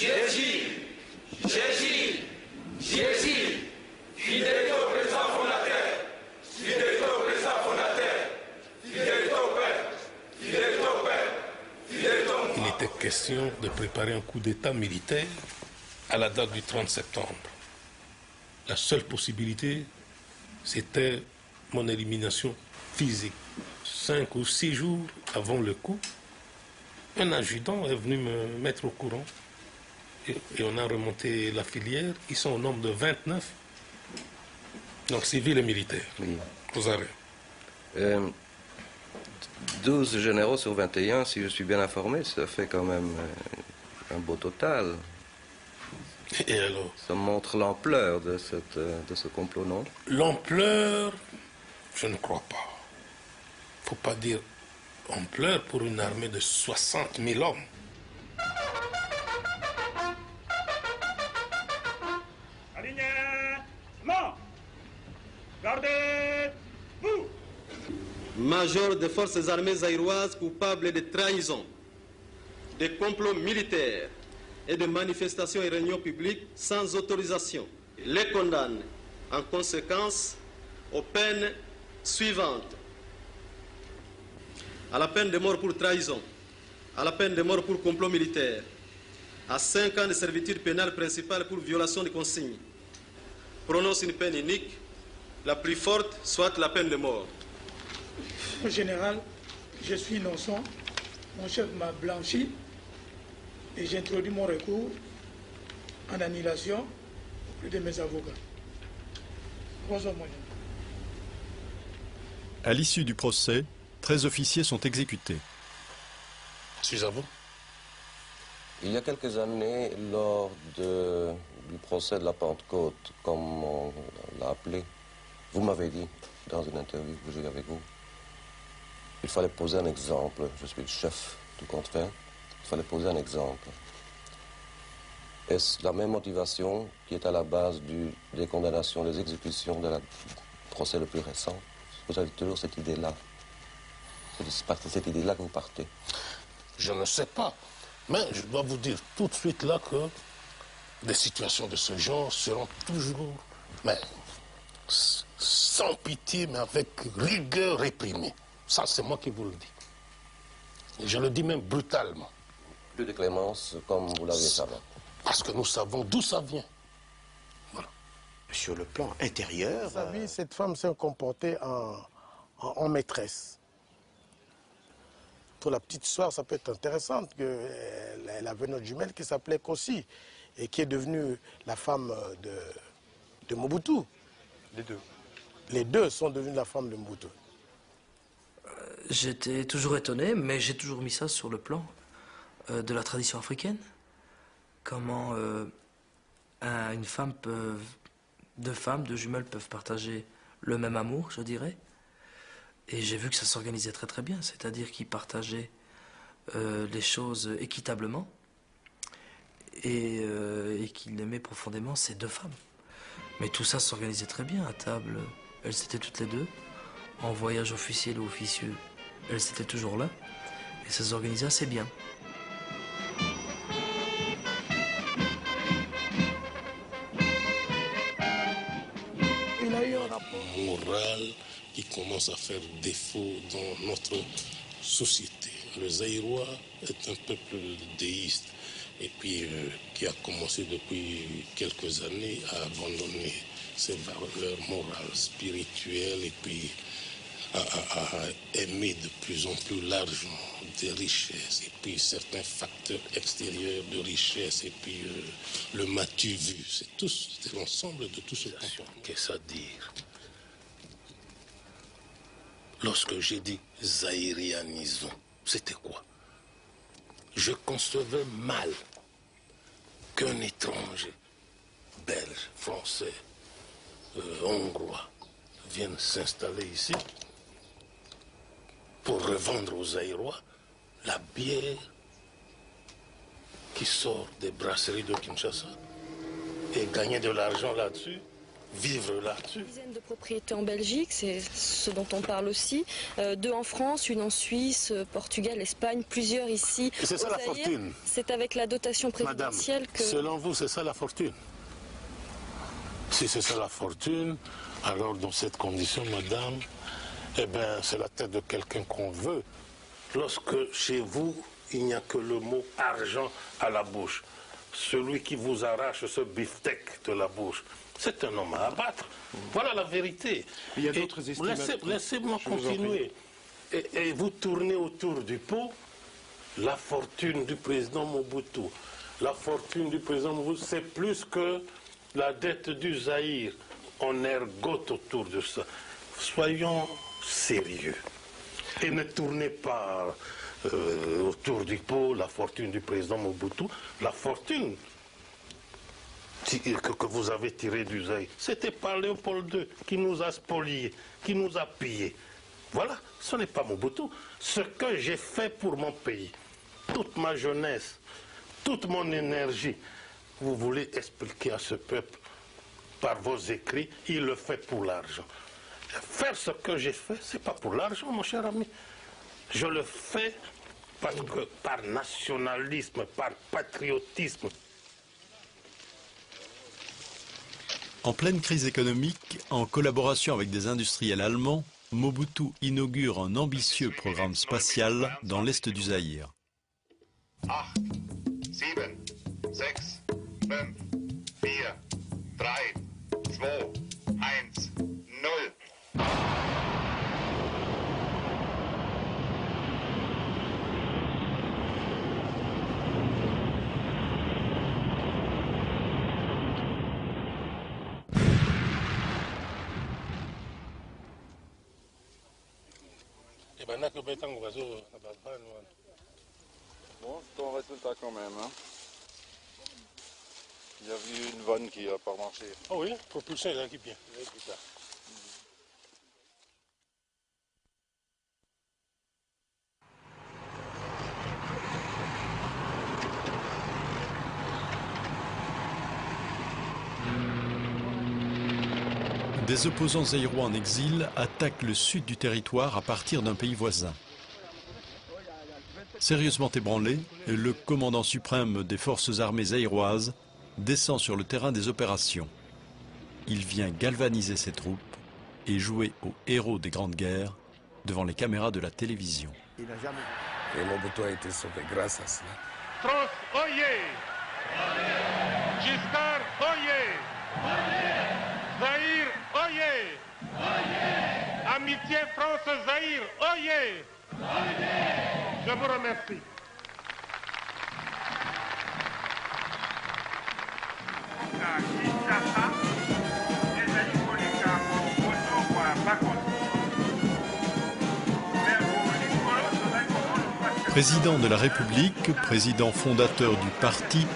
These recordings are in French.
J'agis, fidélité au président fondateur, fidélité au président fondateur, fidélité au père, fidélité au père, fidélité au... Il était question de préparer un coup d'État militaire à la date du 30 septembre. La seule possibilité, c'était mon élimination physique. 5 ou 6 jours avant le coup, un adjudant est venu me mettre au courant. Et on a remonté la filière. Ils sont au nombre de 29. Donc civils et militaires. Oui. Aux arrêts. 12 généraux sur 21, si je suis bien informé, ça fait quand même un beau total. Et alors? Ça montre l'ampleur de ce complot, non? L'ampleur, je ne crois pas. Faut pas dire ampleur pour une armée de 60 000 hommes. Alignement. Gardez-vous. Major des forces armées zaïroises coupable de trahison, de complots militaires et de manifestations et réunions publiques sans autorisation. Les condamne en conséquence aux peines suivantes. À la peine de mort pour trahison, à la peine de mort pour complot militaire, à 5 ans de servitude pénale principale pour violation de consignes. Prononce une peine unique, la plus forte, soit la peine de mort. Au général, je suis innocent, mon chef m'a blanchi et j'ai introduit mon recours en annulation auprès de mes avocats. Bonjour, mon général. À l'issue du procès, 13 officiers sont exécutés. Suis à vous. Il y a quelques années, lors du procès de la Pentecôte, comme on l'a appelé, vous m'avez dit, dans une interview que j'ai eue avec vous, il fallait poser un exemple. Je suis le chef du compte faire. Il fallait poser un exemple. Est-ce la même motivation qui est à la base des condamnations, des exécutions du procès le plus récent? Vous avez toujours cette idée-là. C'est cette idée-là que vous partez. Je ne sais pas. Mais je dois vous dire tout de suite là que des situations de ce genre seront toujours, mais sans pitié, mais avec rigueur réprimée. Ça, c'est moi qui vous le dis. Et je le dis même brutalement. Plus de clémence, comme vous l'avez savé. Parce que nous savons d'où ça vient. Voilà. Sur le plan intérieur... Cette femme s'est comportée en maîtresse. Pour la petite histoire, ça peut être intéressant qu'elle avait notre jumelle qui s'appelait Kossi et qui est devenue la femme de Mobutu. Les deux. Les deux sont devenus la femme de Mobutu. J'étais toujours étonné, mais j'ai toujours mis ça sur le plan de la tradition africaine. Comment une femme deux jumelles peuvent partager le même amour, je dirais. Et j'ai vu que ça s'organisait très très bien, c'est-à-dire qu'ils partageaient les choses équitablement et qu'ils aimaient profondément ces deux femmes. Mais tout ça s'organisait très bien à table. Elles étaient toutes les deux. En voyage officiel ou officieux, elles étaient toujours là. Et ça s'organisait assez bien. Il a eu un rapport moral qui commence à faire défaut dans notre société. Le Zaïrois est un peuple déiste et puis qui a commencé depuis quelques années à abandonner ses valeurs morales, spirituelles et puis à aimer de plus en plus l'argent, des richesses et puis certains facteurs extérieurs de richesse et puis le m'as-tu vu, c'est l'ensemble de tout ce qu'on qu'est-ce à dire. Lorsque j'ai dit zaïrianisons, c'était quoi? Je concevais mal qu'un étranger, belge, français, hongrois, vienne s'installer ici pour revendre aux Zaïrois la bière qui sort des brasseries de Kinshasa et gagner de l'argent là-dessus vivre là-dessus. Une dizaine de propriétés en Belgique, c'est ce dont on parle aussi. 2 en France, 1 en Suisse, Portugal, Espagne, plusieurs ici. Et c'est ça la fortune. C'est avec la dotation présidentielle Madame, que... selon vous, c'est ça la fortune? Si c'est ça la fortune, alors dans cette condition, madame, eh bien, c'est la tête de quelqu'un qu'on veut. Lorsque chez vous, il n'y a que le mot argent à la bouche, celui qui vous arrache ce beefsteak de la bouche, c'est un homme à abattre. Voilà la vérité. Il y a d'autres estimateurs. Laissez-moi continuer. Et vous tournez autour du pot, la fortune du président Mobutu. La fortune du président Mobutu, c'est plus que la dette du Zaïre. On ergote autour de ça. Soyons sérieux. Et ne tournez pas autour du pot la fortune du président Mobutu. La fortune que vous avez tirée du Zaïre, c'était par Léopold II qui nous a spoliés, qui nous a pillés. Voilà, ce n'est pas Mobutu. Ce que j'ai fait pour mon pays, toute ma jeunesse, toute mon énergie, vous voulez expliquer à ce peuple par vos écrits, il le fait pour l'argent. Faire ce que j'ai fait, ce n'est pas pour l'argent, mon cher ami. Je le fais parce que par nationalisme, par patriotisme. En pleine crise économique, en collaboration avec des industriels allemands, Mobutu inaugure un ambitieux programme spatial dans l'est du Zaïre. 8, 7, 6, 5, 4, 3, 2, 1, 0. Bon, c'est ton résultat quand même. Hein. Il y a eu une vanne qui n'a pas marché. Ah oui, propulsion, il équipe bien. Des opposants zaïrois en exil attaquent le sud du territoire à partir d'un pays voisin. Sérieusement ébranlé, le commandant suprême des forces armées zaïroises descend sur le terrain des opérations. Il vient galvaniser ses troupes et jouer aux héros des grandes guerres devant les caméras de la télévision. Et Mobutu a été sauvé grâce à cela. France, oyez! Giscard, oyez! Zaïre, oyez! Amitié France-Zaïre, oyez! Je vous remercie. Président de la République, président fondateur du parti,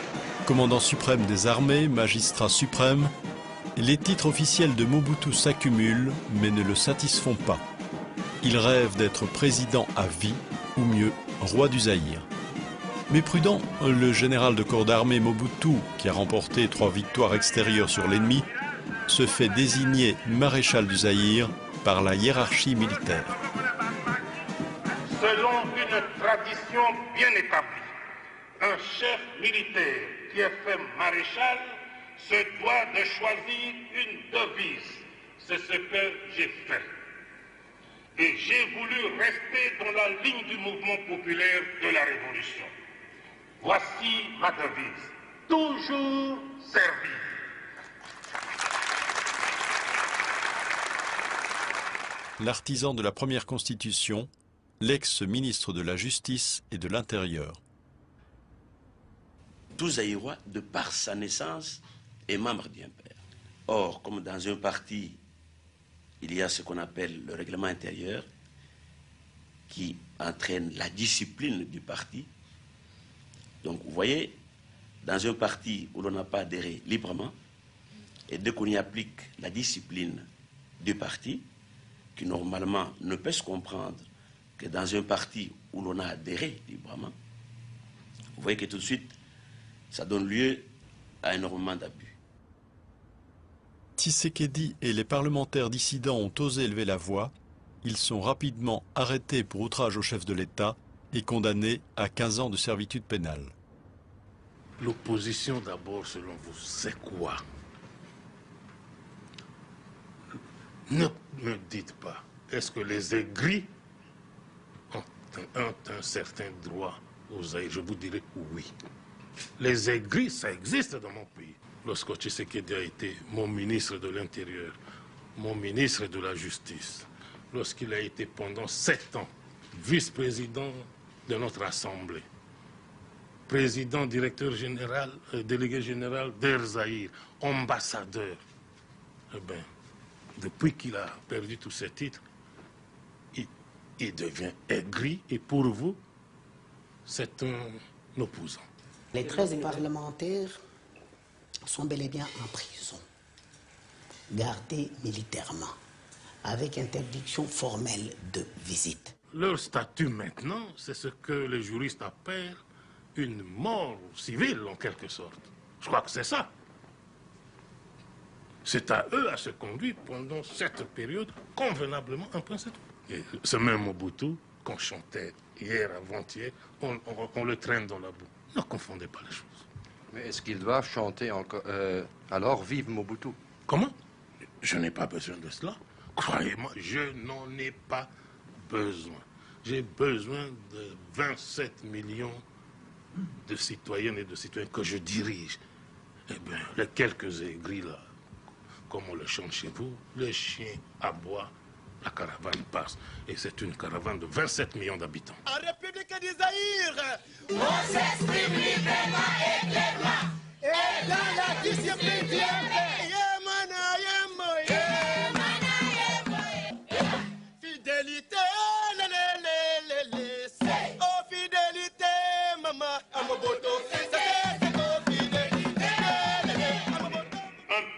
commandant suprême des armées, magistrat suprême, les titres officiels de Mobutu s'accumulent mais ne le satisfont pas. Il rêve d'être président à vie, ou mieux, roi du Zaïre. Mais prudent, le général de corps d'armée Mobutu, qui a remporté 3 victoires extérieures sur l'ennemi, se fait désigner maréchal du Zaïre par la hiérarchie militaire. Selon une tradition bien établie, un chef militaire qui est fait maréchal se doit de choisir une devise. C'est ce que j'ai fait. Et j'ai voulu rester dans la ligne du mouvement populaire de la Révolution. Voici ma devise. Toujours servir. L'artisan de la première constitution, l'ex-ministre de la Justice et de l'Intérieur. Tout Zaïrois, de par sa naissance, est membre d'un père. Or, comme dans un parti, il y a ce qu'on appelle le règlement intérieur qui entraîne la discipline du parti. Donc, vous voyez, dans un parti où l'on n'a pas adhéré librement, et dès qu'on y applique la discipline du parti, qui normalement ne peut se comprendre que dans un parti où l'on a adhéré librement, vous voyez que tout de suite, ça donne lieu à énormément d'abus. Tshisekedi et les parlementaires dissidents ont osé élever la voix. Ils sont rapidement arrêtés pour outrage au chef de l'État et condamnés à 15 ans de servitude pénale. L'opposition d'abord, selon vous, c'est quoi? Ne me dites pas, est-ce que les aigris ont un certain droit aux Zaïre? Je vous dirais oui. Les aigris, ça existe dans mon pays. Lorsque Tshisekedi a été mon ministre de l'Intérieur, mon ministre de la Justice, lorsqu'il a été pendant 7 ans vice-président de notre Assemblée, président, directeur général, délégué général d'Air Zaïre, ambassadeur, eh bien, depuis qu'il a perdu tous ses titres, il devient aigri et pour vous, c'est un opposant. Les 13 parlementaires sont bel et bien en prison, gardés militairement, avec interdiction formelle de visite. Leur statut maintenant, c'est ce que les juristes appellent une mort civile en quelque sorte. Je crois que c'est ça. C'est à eux à se conduire pendant cette période convenablement un point, c'est tout. Et ce même Mobutu qu'on chantait hier, avant-hier, on le traîne dans la boue. Ne confondez pas les choses. Mais est-ce qu'ils doivent chanter encore alors vive Mobutu? Comment? Je n'ai pas besoin de cela. Croyez-moi, je n'en ai pas besoin. J'ai besoin de 27 millions de citoyennes et de citoyens que je dirige. Eh bien, les quelques aigris là, comme on le chante chez vous, les chiens aboient, la caravane passe. Et c'est une caravane de 27 millions d'habitants. En République du Zaïre, on s'exprime librement et clairement. Et dans la discipline du fidélité, oh fidélité, maman, un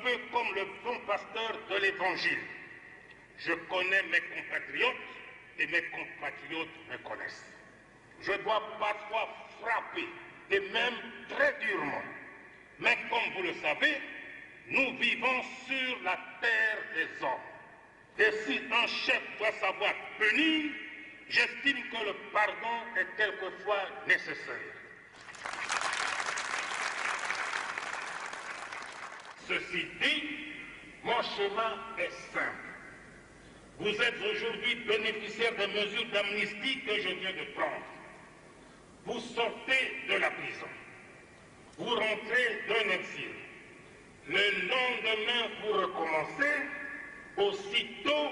peu comme le bon pasteur de l'Évangile. Je connais mes compatriotes et mes compatriotes me connaissent. Je dois parfois frapper, et même très durement. Mais comme vous le savez, nous vivons sur la terre des hommes. Et si un chef doit savoir punir, j'estime que le pardon est quelquefois nécessaire. Ceci dit, mon chemin est simple. Vous êtes aujourd'hui bénéficiaire des mesures d'amnistie que je viens de prendre. Vous sortez de la prison. Vous rentrez d'un exil. Le lendemain, vous recommencez. Aussitôt,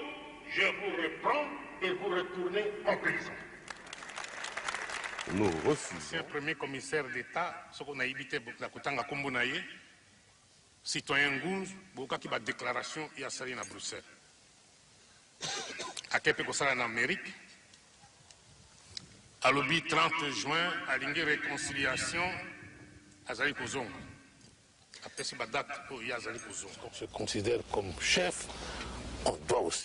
je vous reprends et vous retournez en prison. Nous refusons. C'est un premier commissaire d'État, ce qu'on a évité la Kotanga Kombonaye, citoyen Gounz, beaucoup qui va déclaration et à Saline à Bruxelles. À Québec, en Amérique, à l'objet 30 juin, à l'Ingue réconciliation, à Zali Kozong. Après, c'est ma date où il y a Zali Kozong. On se considère comme chef, on doit aussi